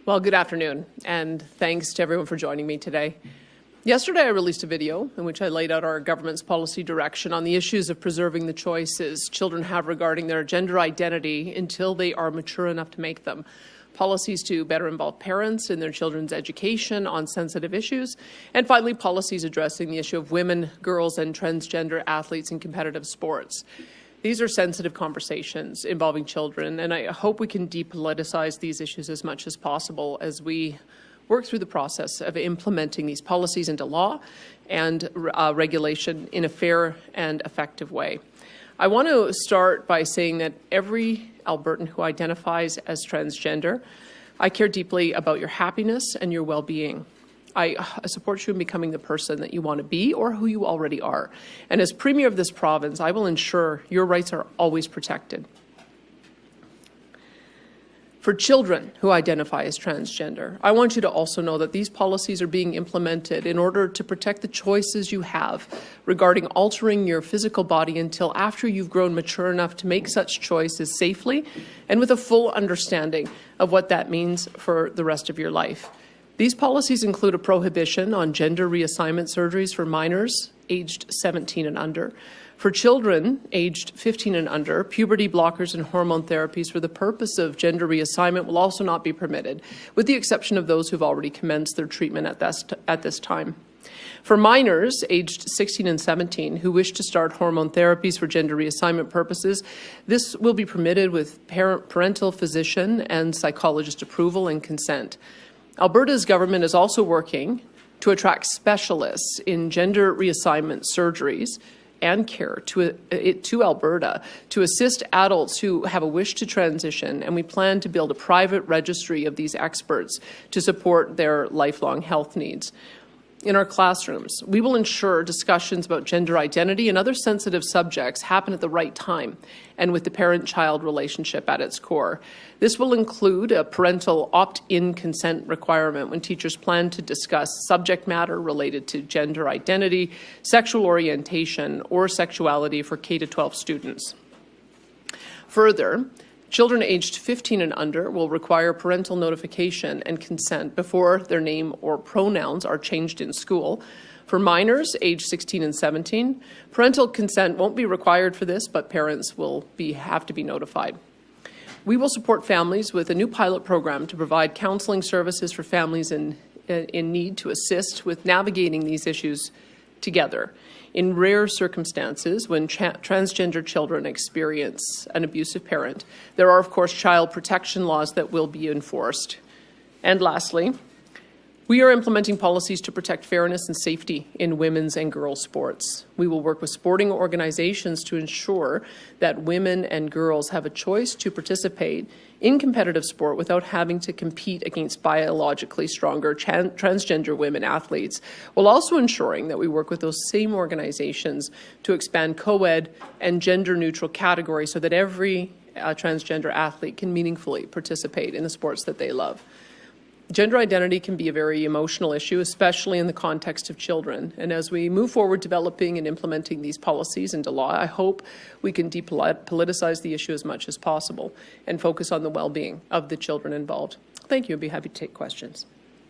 Well, good afternoon, and thanks to everyone for joining me today. Yesterday, I released a video in which I laid out our government's policy direction on the issues of preserving the choices children have regarding their gender identity until they are mature enough to make them. Policies to better involve parents in their children's education on sensitive issues, and finally, policies addressing the issue of women, girls, and transgender athletes in competitive sports. These are sensitive conversations involving children, and I hope we can depoliticize these issues as much as possible as we work through the process of implementing these policies into law and regulation in a fair and effective way. I want to start by saying that every Albertan who identifies as transgender, I care deeply about your happiness and your well-being. I support you in becoming the person that you want to be or who you already are. And as Premier of this province, I will ensure your rights are always protected. For children who identify as transgender, I want you to also know that these policies are being implemented in order to protect the choices you have regarding altering your physical body until after you've grown mature enough to make such choices safely and with a full understanding of what that means for the rest of your life. These policies include a prohibition on gender reassignment surgeries for minors aged 17 and under. For children aged 15 and under, puberty blockers and hormone therapies for the purpose of gender reassignment will also not be permitted, with the exception of those who've already commenced their treatment at this time. For minors aged 16 and 17 who wish to start hormone therapies for gender reassignment purposes, this will be permitted with parental, physician, and psychologist approval and consent. Alberta's government is also working to attract specialists in gender reassignment surgeries and care to Alberta to assist adults who have a wish to transition, and we plan to build a private registry of these experts to support their lifelong health needs. In our classrooms, we will ensure discussions about gender identity and other sensitive subjects happen at the right time and with the parent-child relationship at its core. This will include a parental opt-in consent requirement when teachers plan to discuss subject matter related to gender identity, sexual orientation, or sexuality for K-12 students. Further, children aged 15 and under will require parental notification and consent before their name or pronouns are changed in school. For minors aged 16 and 17, parental consent won't be required for this, but parents will have to be notified. We will support families with a new pilot program to provide counseling services for families in need to assist with navigating these issues together. In rare circumstances, when transgender children experience an abusive parent, there are, of course, child protection laws that will be enforced. And lastly, we are implementing policies to protect fairness and safety in women's and girls' sports. We will work with sporting organizations to ensure that women and girls have a choice to participate in competitive sport without having to compete against biologically stronger transgender women athletes, while also ensuring that we work with those same organizations to expand co-ed and gender-neutral categories so that every transgender athlete can meaningfully participate in the sports that they love. Gender identity can be a very emotional issue, especially in the context of children. And as we move forward developing and implementing these policies into law, I hope we can depoliticize the issue as much as possible and focus on the well-being of the children involved. Thank you. I'd be happy to take questions.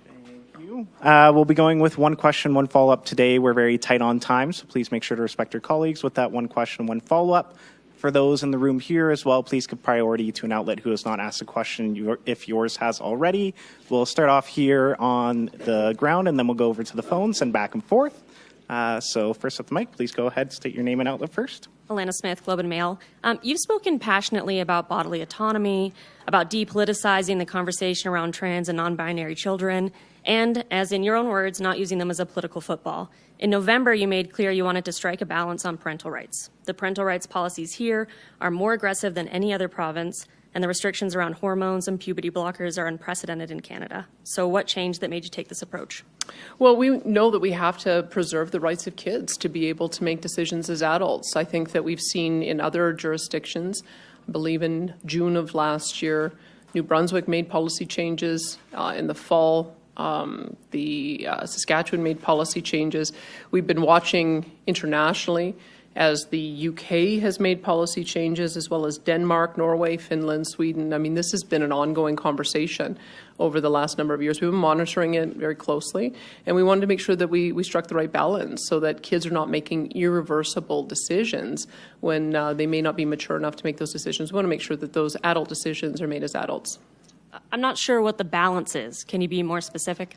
Thank you. We'll be going with one question, one follow-up today. We're very tight on time, so please make sure to respect your colleagues with that one question, one follow-up. For those in the room here as well, please give priority to an outlet who has not asked a question if yours has already. We'll start off here on the ground, and then we'll go over to the phones and back and forth. So first up the mic, please go ahead, state your name and outlet first. Danielle Smith, Globe and Mail. You've spoken passionately about bodily autonomy, about depoliticizing the conversation around trans and non-binary children, and, as in your own words, not using them as a political football. In November, you made clear you wanted to strike a balance on parental rights. The parental rights policies here are more aggressive than any other province, and the restrictions around hormones and puberty blockers are unprecedented in Canada. So what changed that made you take this approach? Well, we know that we have to preserve the rights of kids to be able to make decisions as adults. I think that we've seen in other jurisdictions, I believe in June of last year, New Brunswick made policy changes. In the fall, Saskatchewan made policy changes. We've been watching internationally as the UK has made policy changes, as well as Denmark, Norway, Finland, Sweden. I mean, this has been an ongoing conversation over the last number of years. We've been monitoring it very closely, and we wanted to make sure that we struck the right balance so that kids are not making irreversible decisions when they may not be mature enough to make those decisions. We want to make sure that those adult decisions are made as adults. I'm not sure what the balance is. Can you be more specific?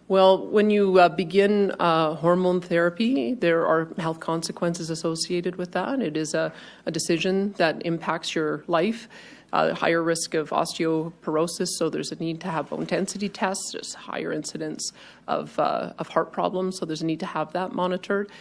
Well, when you begin hormone therapy, there are health consequences associated with that. It is a decision that impacts your life. Higher risk of osteoporosis, so there's a need to have bone density tests. There's higher incidence of heart problems, so there's a need to have that monitored.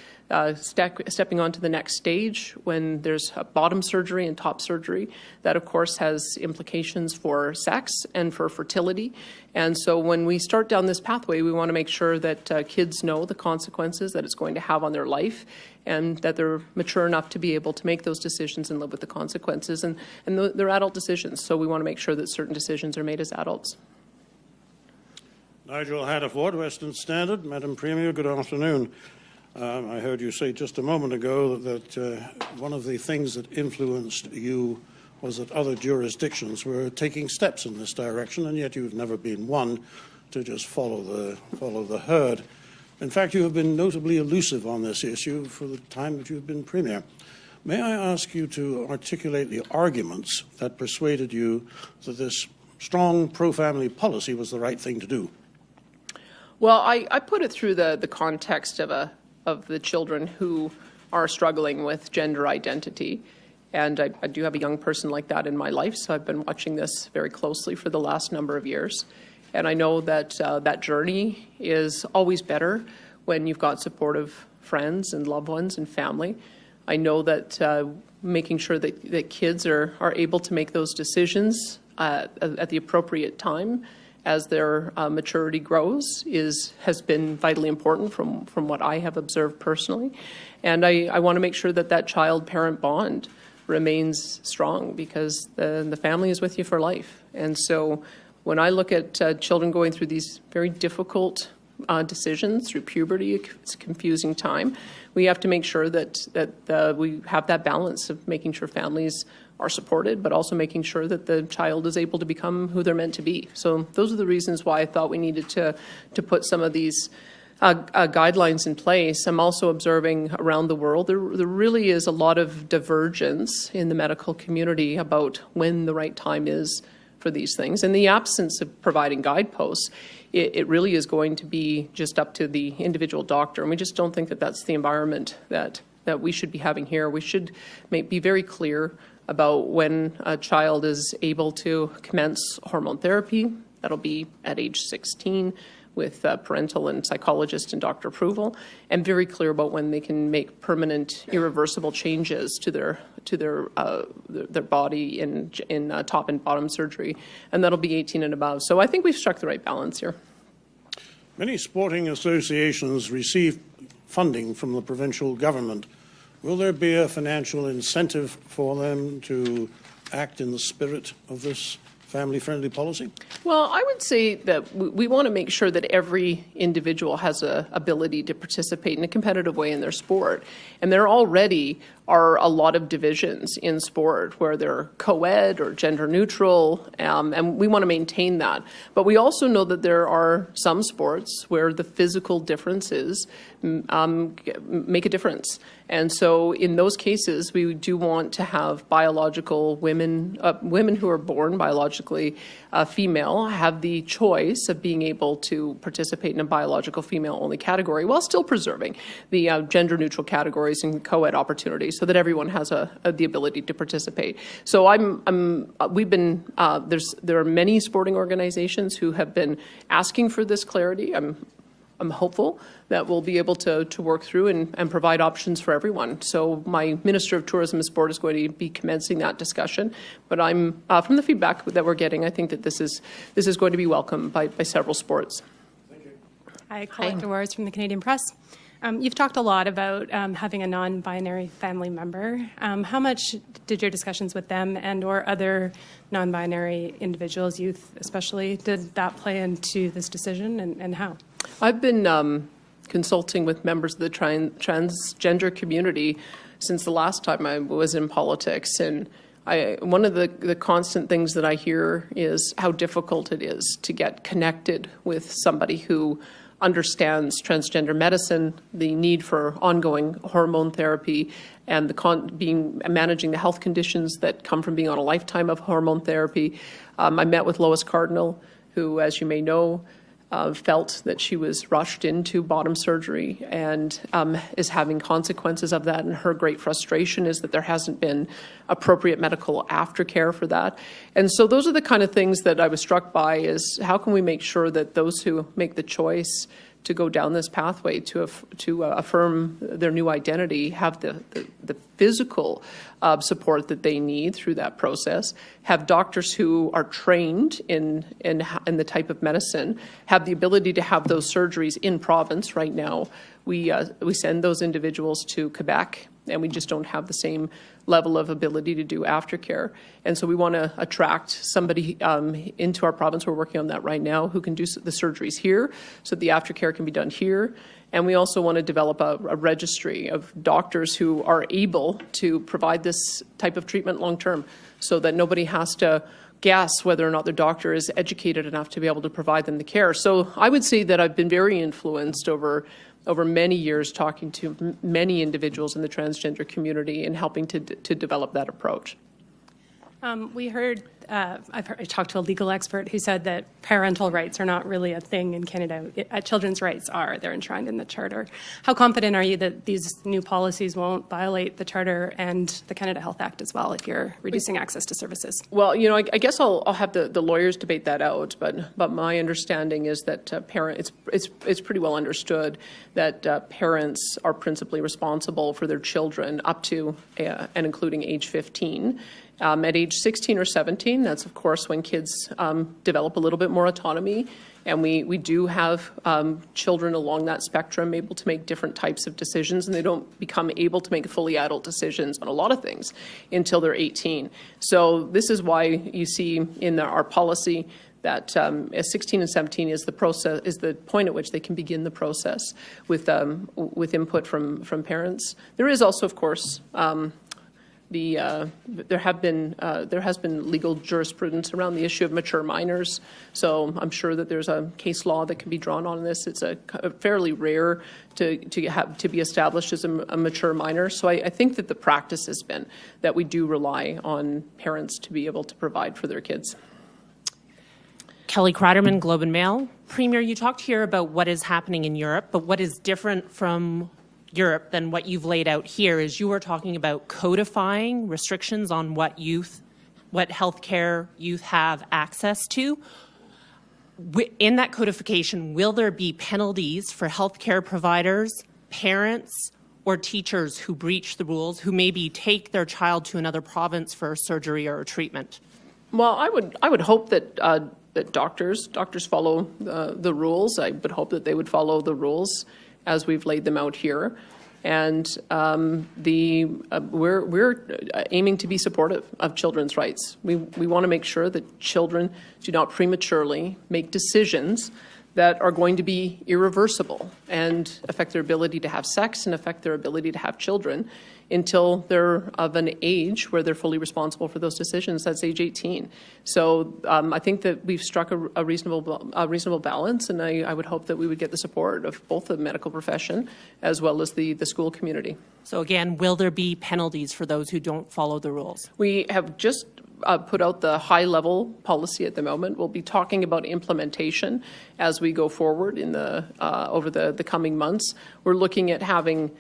Stepping on to the next stage, when there's bottom surgery and top surgery, that of course has implications for sex and for fertility. And so when we start down this pathway, we want to make sure that kids know the consequences that it's going to have on their life, and that they're mature enough to be able to make those decisions and live with the consequences. And they're adult decisions, so we want to make sure that certain decisions are made as adults. Nigel Haddiford, Western Standard. Madam Premier, good afternoon. I heard you say just a moment ago that one of the things that influenced you was that other jurisdictions were taking steps in this direction, and yet you've never been one to just follow the herd. In fact, you have been notably elusive on this issue for the time that you've been Premier. May I ask you to articulate the arguments that persuaded you that this strong pro-family policy was the right thing to do? Well, I put it through the context of the children who are struggling with gender identity. And I do have a young person like that in my life, so I've been watching this very closely for the last number of years. And I know that that journey is always better when you've got supportive friends and loved ones and family. I know that making sure that kids are able to make those decisions at the appropriate time as their maturity grows has been vitally important from what I have observed personally. And I want to make sure that that child-parent bond remains strong, because the family is with you for life. And so when I look at children going through these very difficult decisions through puberty, it's a confusing time, we have to make sure that we have that balance of making sure families are supported, but also making sure that the child is able to become who they're meant to be. So those are the reasons why I thought we needed to put some of these guidelines in place. I'm also observing around the world there really is a lot of divergence in the medical community about when the right time is for these things. In the absence of providing guideposts, it really is going to be just up to the individual doctor, and we just don't think that that's the environment that we should be having here. We should be very clear about when a child is able to commence hormone therapy. That'll be at age 16 with parental and psychologist and doctor approval, and very clear about when they can make permanent, irreversible changes to their body in top and bottom surgery, and that'll be 18 and above. So I think we've struck the right balance here. Many sporting associations receive funding from the provincial government. Will there be a financial incentive for them to act in the spirit of this family-friendly policy? Well, I would say that we want to make sure that every individual has an ability to participate in a competitive way in their sport. And there already are a lot of divisions in sport where they're co-ed or gender neutral, and we want to maintain that. But we also know that there are some sports where the physical differences make a difference. And so in those cases, we do want to have biological women who are born biologically female, have the choice of being able to participate in a biological female-only category while still preserving the gender-neutral categories and co-ed opportunities, so that everyone has the ability to participate. So there are many sporting organizations who have been asking for this clarity. I'm hopeful that we'll be able to work through and provide options for everyone. So my Minister of Tourism and Sport is going to be commencing that discussion. But I'm from the feedback that we're getting, I think that this is going to be welcomed by several sports. Thank you. Hi, Colette DeWars from the Canadian Press. You've talked a lot about having a non-binary family member. How much did your discussions with them and or other non-binary individuals, youth especially, did that play into this decision, and how? I've been consulting with members of the transgender community since the last time I was in politics, and one of the constant things that I hear is how difficult it is to get connected with somebody who understands transgender medicine, the need for ongoing hormone therapy, and managing the health conditions that come from being on a lifetime of hormone therapy. I met with Lois Cardinal, who, as you may know, felt that she was rushed into bottom surgery and is having consequences of that. And her great frustration is that there hasn't been appropriate medical aftercare for that. And so those are the kind of things that I was struck by, is how can we make sure that those who make the choice to go down this pathway to affirm their new identity have the physical support that they need through that process, have doctors who are trained in the type of medicine, have the ability to have those surgeries in province. Right now, we send those individuals to Quebec, and we just don't have the same level of ability to do aftercare. And so we want to attract somebody into our province. We're working on that right now, who can do the surgeries here so that the aftercare can be done here. And we also want to develop a registry of doctors who are able to provide this type of treatment long term, so that nobody has to guess whether or not their doctor is educated enough to be able to provide them the care. So I would say that I've been very influenced over many years, talking to many individuals in the transgender community and helping to develop that approach. I talked to a legal expert who said that parental rights are not really a thing in Canada. Children's rights are. They're enshrined in the Charter. How confident are you that these new policies won't violate the Charter and the Canada Health Act as well if you're reducing access to services? Well, I guess I'll have the lawyers debate that out, but my understanding is that it's pretty well understood that parents are principally responsible for their children up to and including age 15. At age 16 or 17, that's, of course, when kids develop a little bit more autonomy. And we do have children along that spectrum able to make different types of decisions, and they don't become able to make fully adult decisions on a lot of things until they're 18. So this is why you see in our policy that 16 and 17 is the point at which they can begin the process with input from parents. There is also, of course, there has been legal jurisprudence around the issue of mature minors, so I'm sure that there's a case law that can be drawn on this. It's a fairly rare to be established as a mature minor. So I think that the practice has been that we do rely on parents to be able to provide for their kids. Kelly Kratterman, Globe and Mail. Premier, you talked here about what is happening in Europe, but what is different from Europe than what you've laid out here is you were talking about codifying restrictions on what healthcare youth have access to. In that codification, will there be penalties for healthcare providers, parents, or teachers who breach the rules, who maybe take their child to another province for surgery or treatment? Well, I would hope that that doctors follow the rules. I would hope that they would follow the rules as we've laid them out here. And we're aiming to be supportive of children's rights. We want to make sure that children do not prematurely make decisions that are going to be irreversible and affect their ability to have sex and affect their ability to have children until they're of an age where they're fully responsible for those decisions. That's age 18. So I think that we've struck a reasonable balance, and I would hope that we would get the support of both the medical profession as well as the school community. So again, will there be penalties for those who don't follow the rules? We have just put out the high-level policy at the moment. We'll be talking about implementation as we go forward in over the coming months. We're looking at having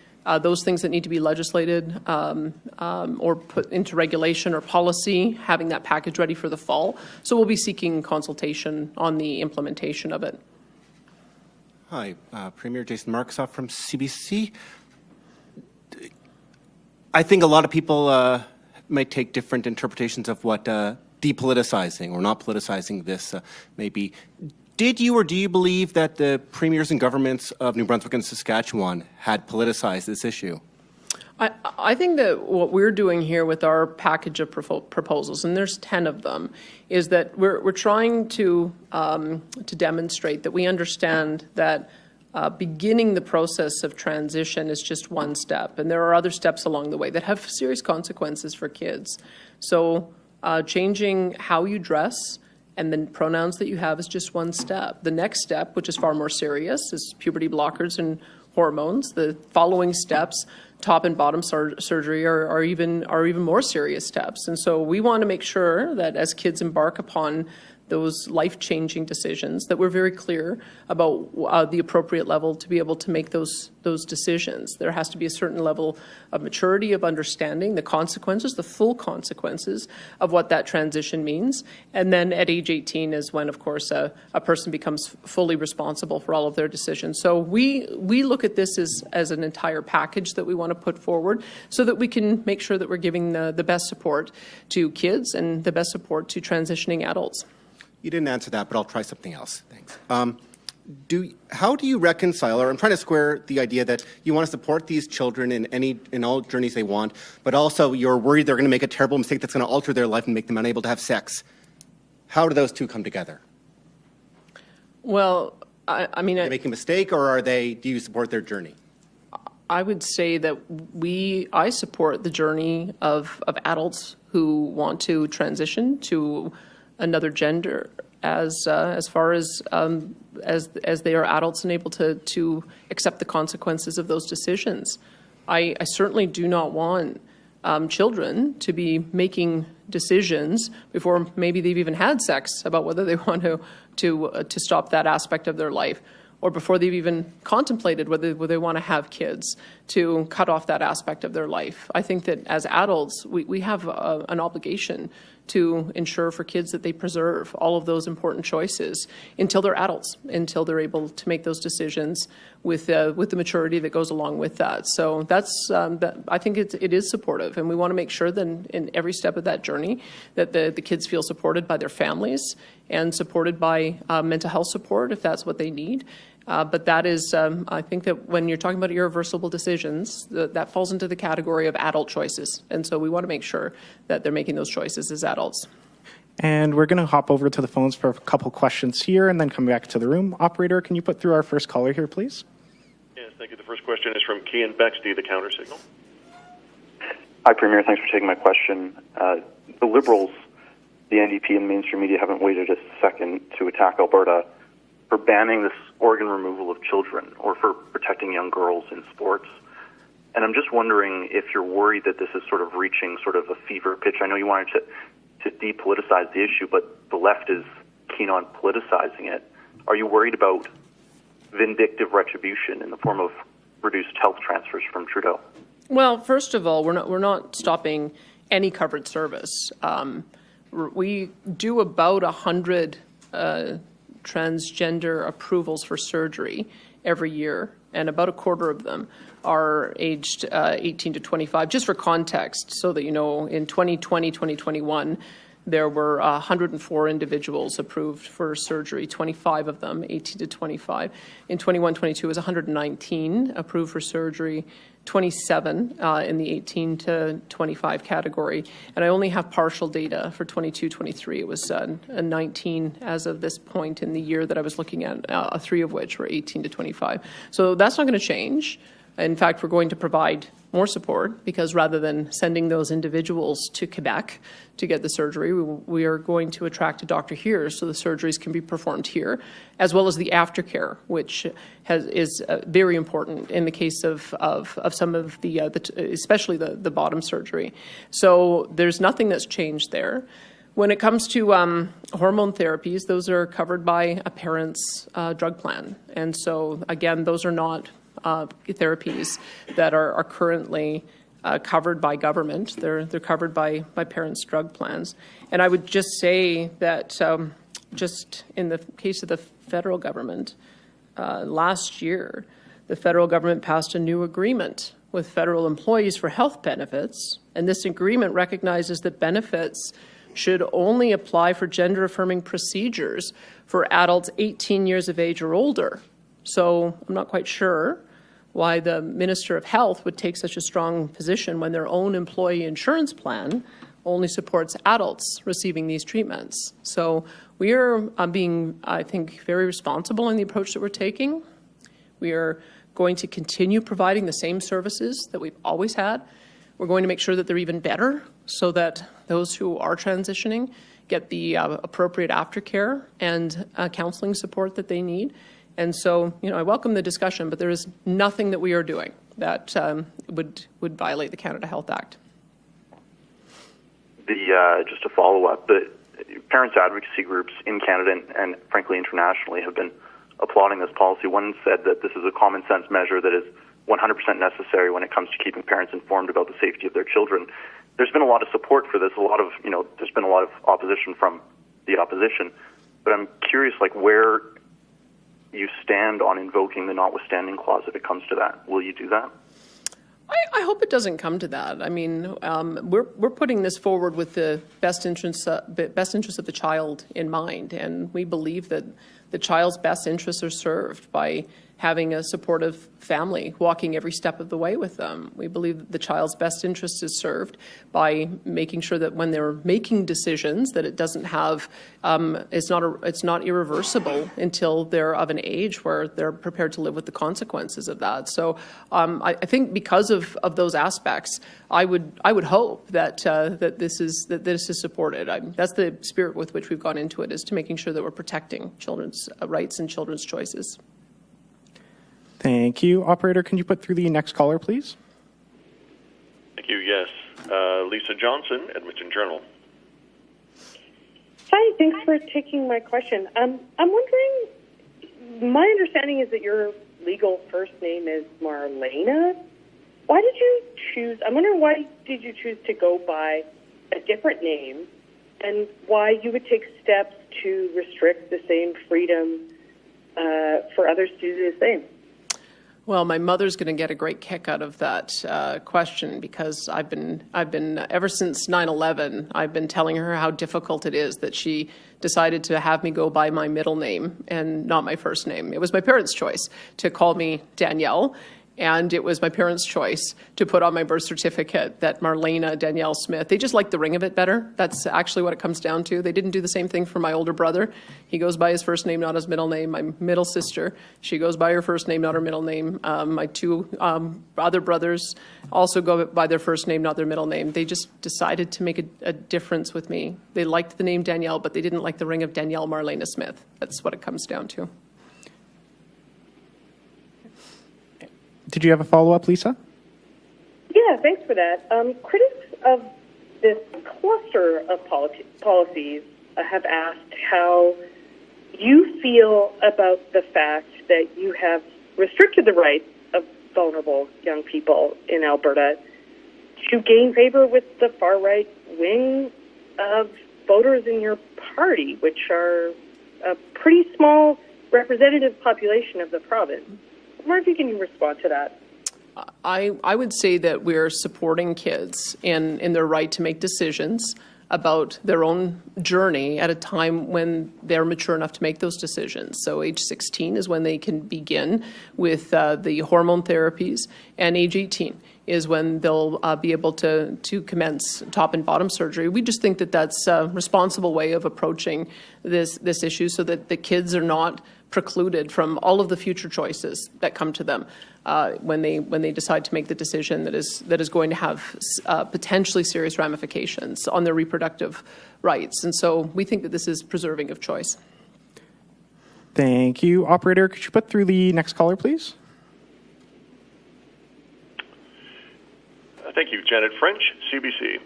those things that need to be legislated or put into regulation or policy, having that package ready for the fall. So we'll be seeking consultation on the implementation of it. Hi, Premier Jason Marksoff from CBC. I think a lot of people might take different interpretations of what depoliticizing or not politicizing this may be. Did you or do you believe that the premiers and governments of New Brunswick and Saskatchewan had politicized this issue? I think that what we're doing here with our package of proposals, and there's 10 of them, is that we're trying to demonstrate that we understand that beginning the process of transition is just one step, and there are other steps along the way that have serious consequences for kids. So changing how you dress and the pronouns that you have is just one step. The next step, which is far more serious, is puberty blockers and hormones. The following steps, top and bottom surgery, are even more serious steps. And so we want to make sure that as kids embark upon those life-changing decisions, that we're very clear about the appropriate level to be able to make those decisions. There has to be a certain level of maturity, of understanding the consequences, the full consequences of what that transition means. And then at age 18 is when, of course, a person becomes fully responsible for all of their decisions. So we look at this as an entire package that we want to put forward so that we can make sure that we're giving the best support to kids and the best support to transitioning adults. You didn't answer that, but I'll try something else. Thanks. How do you reconcile, or I'm trying to square the idea that you want to support these children in all journeys they want, but also you're worried they're going to make a terrible mistake that's going to alter their life and make them unable to have sex. How do those two come together? Well, I mean, are they making a mistake, or do you support their journey? I would say that I support the journey of adults who want to transition to another gender as far as they are adults and able to accept the consequences of those decisions. I certainly do not want children to be making decisions before maybe they've even had sex about whether they want to stop that aspect of their life, or before they've even contemplated whether they want to have kids, to cut off that aspect of their life. I think that as adults, we have an obligation to ensure for kids that they preserve all of those important choices until they're adults, until they're able to make those decisions with the maturity that goes along with that. So that's I think it is supportive, and we want to make sure that in every step of that journey that the kids feel supported by their families and supported by mental health support if that's what they need. But that is, I think that when you're talking about irreversible decisions, that falls into the category of adult choices. And so we want to make sure that they're making those choices as adults. And we're going to hop over to the phones for a couple questions here and then come back to the room. Operator, can you put through our first caller here, please? Yes, thank you. The first question is from Cian Bexty, the counter signal. Hi, Premier. Thanks for taking my question. The Liberals, the NDP, and mainstream media haven't waited a second to attack Alberta for banning this organ removal of children or for protecting young girls in sports. And I'm just wondering if you're worried that this is sort of reaching sort of a fever pitch. I know you wanted to depoliticize the issue, but the left is keen on politicizing it. Are you worried about vindictive retribution in the form of reduced health transfers from Trudeau? Well, first of all, we're not stopping any covered service. We do about 100 transgender approvals for surgery every year, and about a quarter of them are aged 18 to 25. Just for context, so that you know, in 2020, 2021, there were 104 individuals approved for surgery, 25 of them 18 to 25. In 21-22, it was 119 approved for surgery, 27 in the 18 to 25 category. And I only have partial data for 22-23. It was 19 as of this point in the year that I was looking at, 3 of which were 18 to 25. So that's not going to change. In fact, we're going to provide more support because rather than sending those individuals to Quebec to get the surgery, we are going to attract a doctor here so the surgeries can be performed here, as well as the aftercare, which is very important in the case of some of the especially the bottom surgery. So there's nothing that's changed there. When it comes to hormone therapies, those are covered by a parent's drug plan. And so, again, those are not therapies that are currently covered by government. They're covered by parents' drug plans. And I would just say that just in the case of the federal government, last year, the federal government passed a new agreement with federal employees for health benefits. And this agreement recognizes that benefits should only apply for gender-affirming procedures for adults 18 years of age or older. So I'm not quite sure why the Minister of Health would take such a strong position when their own employee insurance plan only supports adults receiving these treatments. So we are being, I think, very responsible in the approach that we're taking. We are going to continue providing the same services that we've always had. We're going to make sure that they're even better so that those who are transitioning get the appropriate aftercare and counseling support that they need. And so, I welcome the discussion, but there is nothing that we are doing that would violate the Canada Health Act. Just to follow up, the parents' advocacy groups in Canada and frankly internationally have been applauding this policy. One said that this is a common sense measure that is 100% necessary when it comes to keeping parents informed about the safety of their children. There's been a lot of support for this. There's been a lot of opposition from the opposition. But I'm curious, where you stand on invoking the notwithstanding clause if it comes to that. Will you do that? I hope it doesn't come to that. I mean, we're putting this forward with the best interests of the child in mind, and we believe that the child's best interests are served by having a supportive family walking every step of the way with them. We believe that the child's best interest is served by making sure that when they're making decisions that it doesn't have, it's not irreversible until they're of an age where they're prepared to live with the consequences of that. So I think because of those aspects, I would hope that this is supported. That's the spirit with which we've gone into it, is to making sure that we're protecting children's rights and children's choices. Thank you. Operator, can you put through the next caller, please? Thank you. Yes. Lisa Johnson, Edmonton Journal. Hi, thanks for taking my question. I'm wondering, my understanding is that your legal first name is Marlena. Why did you choose, I'm wondering why did you choose to go by a different name, and why you would take steps to restrict the same freedom for others to do the same? Well, my mother's going to get a great kick out of that question, because I've been ever since 9/11, I've been telling her how difficult it is that she decided to have me go by my middle name and not my first name. It was my parents' choice to call me Danielle, and it was my parents' choice to put on my birth certificate that Marlena Danielle Smith. They just liked the ring of it better. That's actually what it comes down to. They didn't do the same thing for my older brother. He goes by his first name, not his middle name. My middle sister, she goes by her first name, not her middle name. My two other brothers also go by their first name, not their middle name. They just decided to make a difference with me. They liked the name Danielle, but they didn't like the ring of Danielle Marlena Smith. That's what it comes down to. Did you have a follow-up, Lisa? Yeah, thanks for that. Critics of this cluster of policies have asked how you feel about the fact that you have restricted the rights of vulnerable young people in Alberta to gain favor with the far-right wing of voters in your party, which are a pretty small representative population of the province. I wonder if you can respond to that. I would say that we're supporting kids in their right to make decisions about their own journey at a time when they're mature enough to make those decisions. So age 16 is when they can begin with the hormone therapies, and age 18 is when they'll be able to commence top and bottom surgery. We just think that that's a responsible way of approaching this issue, so that the kids are not precluded from all of the future choices that come to them when they decide to make the decision that is going to have potentially serious ramifications on their reproductive rights. And so we think that this is preserving of choice. Thank you. Operator, could you put through the next caller, please? Thank you. Janet French, CBC.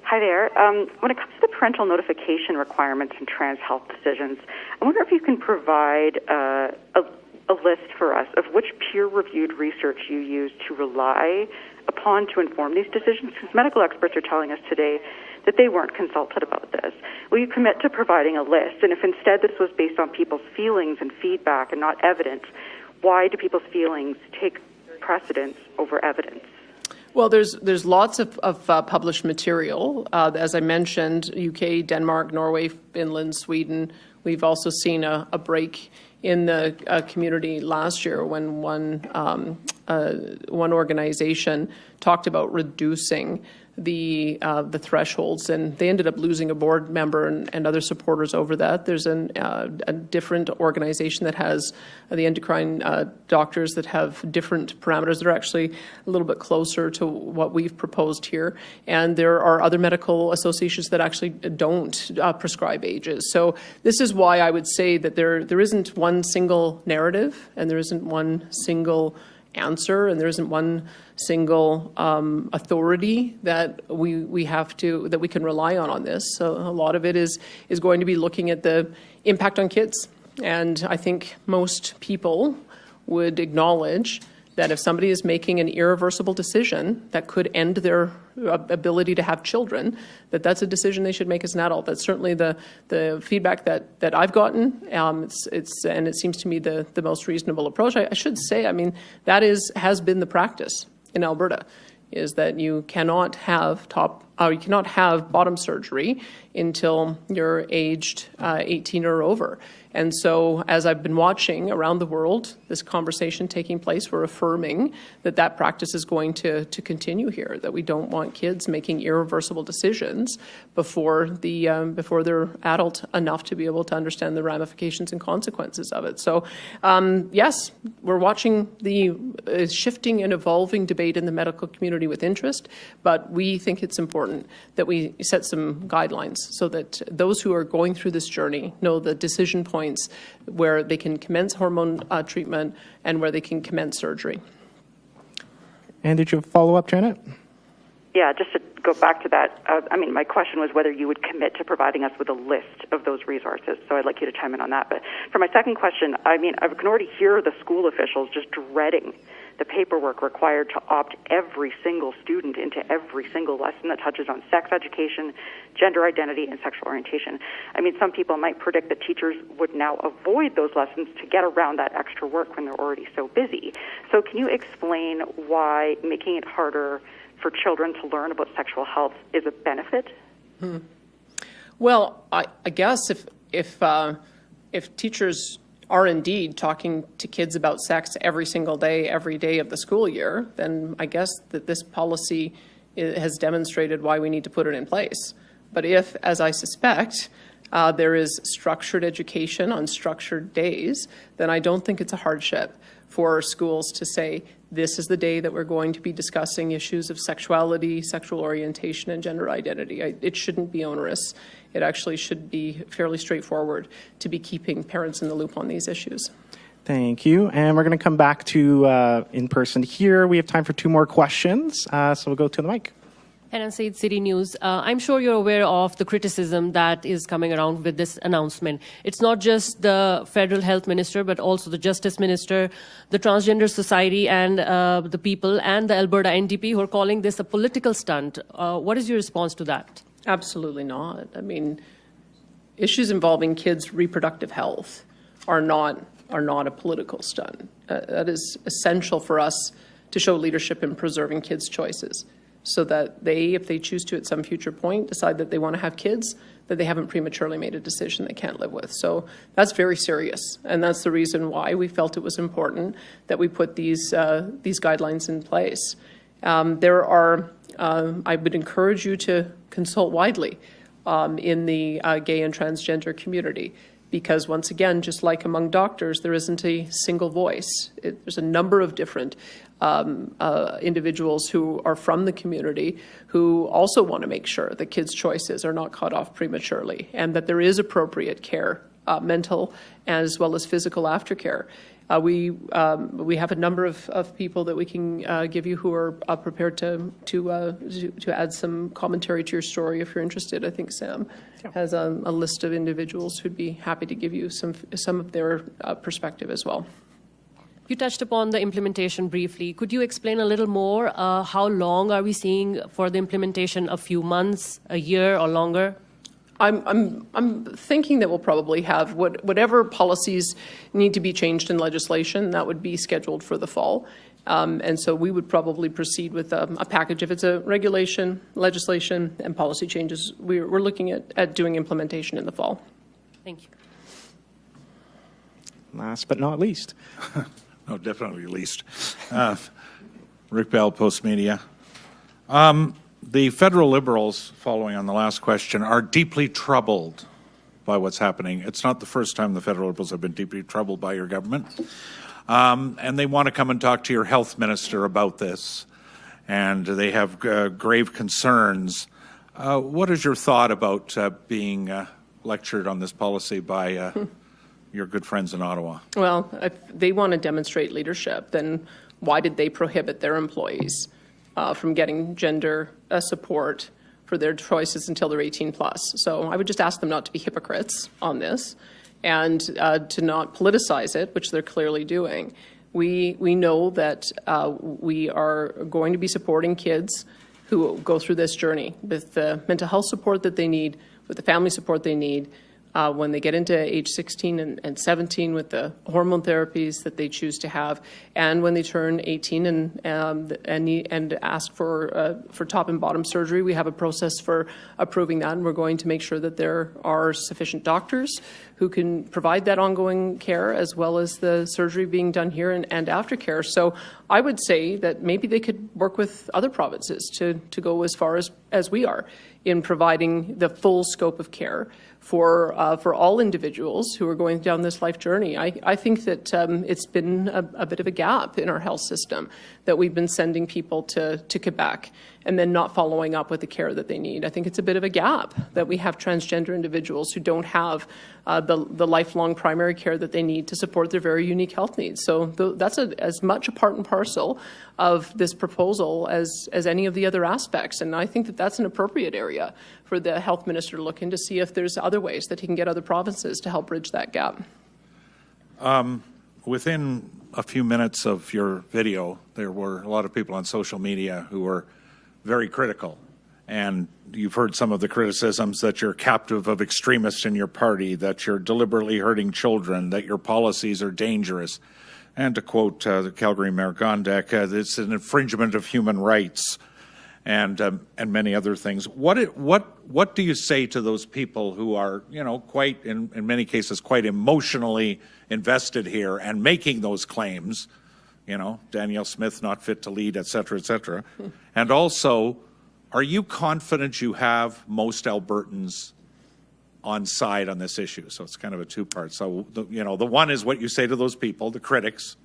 Hi there. When it comes to the parental notification requirements in trans health decisions, I wonder if you can provide a list for us of which peer-reviewed research you use to rely upon to inform these decisions, because medical experts are telling us today that they weren't consulted about this. Will you commit to providing a list? And if instead this was based on people's feelings and feedback and not evidence, why do people's feelings take precedence over evidence? Well, there's lots of published material. As I mentioned, UK, Denmark, Norway, Finland, Sweden. We've also seen a break in the community last year when one organization talked about reducing the thresholds, and they ended up losing a board member and other supporters over that. There's a different organization that has the endocrine doctors that have different parameters that are actually a little bit closer to what we've proposed here. And there are other medical associations that actually don't prescribe ages. So this is why I would say that there isn't one single narrative, and there isn't one single answer, and there isn't one single authority that we can rely on this. So a lot of it is going to be looking at the impact on kids. And I think most people would acknowledge that if somebody is making an irreversible decision that could end their ability to have children, that's a decision they should make as an adult. That's certainly the feedback that I've gotten. And it seems to me the most reasonable approach. I should say, I mean, that has been the practice in Alberta, is that you cannot have bottom surgery until you're aged 18 or over. And so as I've been watching around the world, this conversation taking place, we're affirming that practice is going to continue here, that we don't want kids making irreversible decisions before they're adult enough to be able to understand the ramifications and consequences of it. So yes, we're watching the shifting and evolving debate in the medical community with interest, but we think it's important that we set some guidelines so that those who are going through this journey know the decision points where they can commence hormone treatment and where they can commence surgery. And did you have a follow-up, Janet? Yeah, just to go back to that, my question was whether you would commit to providing us with a list of those resources. So I'd like you to chime in on that. But for my second question, I can already hear the school officials just dreading the paperwork required to opt every single student into every single lesson that touches on sex education, gender identity, and sexual orientation. Some people might predict that teachers would now avoid those lessons to get around that extra work when they're already so busy. So can you explain why making it harder for children to learn about sexual health is a benefit? Well, I guess if teachers are indeed talking to kids about sex every single day, every day of the school year, then I guess that this policy has demonstrated why we need to put it in place. But if, as I suspect, there is structured education on structured days, then I don't think it's a hardship for schools to say, this is the day that we're going to be discussing issues of sexuality, sexual orientation, and gender identity. It shouldn't be onerous. It actually should be fairly straightforward to be keeping parents in the loop on these issues. Thank you. And we're going to come back to in person here. We have time for 2 more questions, so we'll go to the mic. Helen Said, City News. I'm sure you're aware of the criticism that is coming around with this announcement. It's not just the federal health minister, but also the justice minister, the Transgender Society, and the people, and the Alberta NDP who are calling this a political stunt. What is your response to that? Absolutely not. Issues involving kids' reproductive health are not a political stunt. That is essential for us to show leadership in preserving kids' choices, so that if they choose to at some future point decide that they want to have kids, that they haven't prematurely made a decision they can't live with. So that's very serious, and that's the reason why we felt it was important that we put these guidelines in place. I would encourage you to consult widely in the gay and transgender community, because once again, just like among doctors, there isn't a single voice. There's a number of different individuals who are from the community who also want to make sure that kids' choices are not cut off prematurely, and that there is appropriate care, mental as well as physical aftercare. We have a number of people that we can give you who are prepared to add some commentary to your story if you're interested. I think Sam has a list of individuals who'd be happy to give you some of their perspective as well. You touched upon the implementation briefly. Could you explain a little more? How long are we seeing for the implementation? A few months, a year, or longer? I'm thinking that we'll probably have whatever policies need to be changed in legislation, that would be scheduled for the fall. And so we would probably proceed with a package. If it's a regulation, legislation, and policy changes, we're looking at doing implementation in the fall. Thank you. Last but not least. No, definitely least. Rick Bell, Post Media. The federal Liberals, following on the last question, are deeply troubled by what's happening. It's not the first time the federal Liberals have been deeply troubled by your government. And they want to come and talk to your health minister about this. And they have grave concerns. What is your thought about being lectured on this policy by your good friends in Ottawa? Well, if they want to demonstrate leadership, then why did they prohibit their employees from getting gender support for their choices until they're 18 plus? So I would just ask them not to be hypocrites on this and to not politicize it, which they're clearly doing. We know that we are going to be supporting kids who go through this journey with the mental health support that they need, with the family support they need, when they get into age 16 and 17 with the hormone therapies that they choose to have, and when they turn 18 and ask for top and bottom surgery. We have a process for approving that, and we're going to make sure that there are sufficient doctors who can provide that ongoing care, as well as the surgery being done here and aftercare. So I would say that maybe they could work with other provinces to go as far as we are in providing the full scope of care for all individuals who are going down this life journey. I think that it's been a bit of a gap in our health system, that we've been sending people to Quebec and then not following up with the care that they need. I think it's a bit of a gap that we have transgender individuals who don't have the lifelong primary care that they need to support their very unique health needs. So that's as much a part and parcel of this proposal as any of the other aspects. And I think that that's an appropriate area for the health minister to look into, see if there's other ways that he can get other provinces to help bridge that gap. Within a few minutes of your video, there were a lot of people on social media who were very critical. And you've heard some of the criticisms that you're captive of extremists in your party, that you're deliberately hurting children, that your policies are dangerous. And to quote the Calgary Mayor Gondek, it's an infringement of human rights, and many other things. What do you say to those people who are, quite in many cases quite emotionally invested here and making those claims? Danielle Smith not fit to lead, et cetera, et cetera. And also, are you confident you have most Albertans on side on this issue? So it's kind of a two-part. So, the one is what you say to those people, the critics,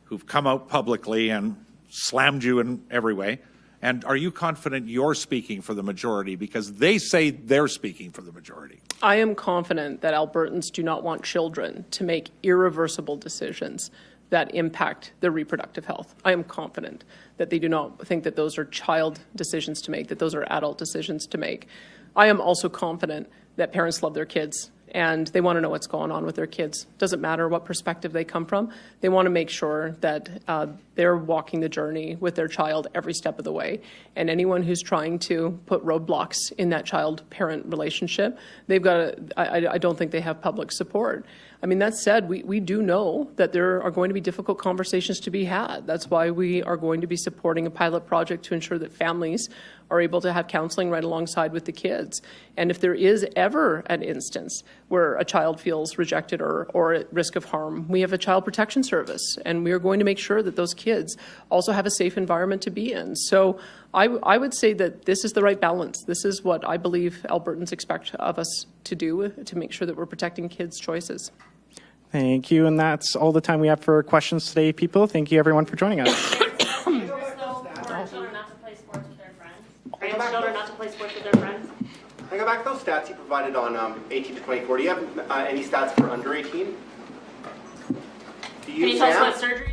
who've come out publicly and slammed you in every way. And are you confident you're speaking for the majority? Because they say they're speaking for the majority. I am confident that Albertans do not want children to make irreversible decisions that impact their reproductive health. I am confident that they do not think that those are child decisions to make, that those are adult decisions to make. I am also confident that parents love their kids and they want to know what's going on with their kids. Doesn't matter what perspective they come from. They want to make sure that they're walking the journey with their child every step of the way. And anyone who's trying to put roadblocks in that child-parent relationship, they've got I don't think they have public support. I mean, that said, we do know that there are going to be difficult conversations to be had. That's why we are going to be supporting a pilot project to ensure that families are able to have counseling right alongside with the kids. And if there is ever an instance where a child feels rejected or at risk of harm, we have a child protection service, and we are going to make sure that those kids also have a safe environment to be in. So I would say that this is the right balance. This is what I believe Albertans expect of us to do to make sure that we're protecting kids' choices. Thank you, and that's all the time we have for questions today, people. Thank you, everyone, for joining us. Children not to play sports with their friends. Children not to play sports with their friends. Can I go back to those stats you provided on 18 to 24? Do you have any stats for under 18? Can you tell us what surgery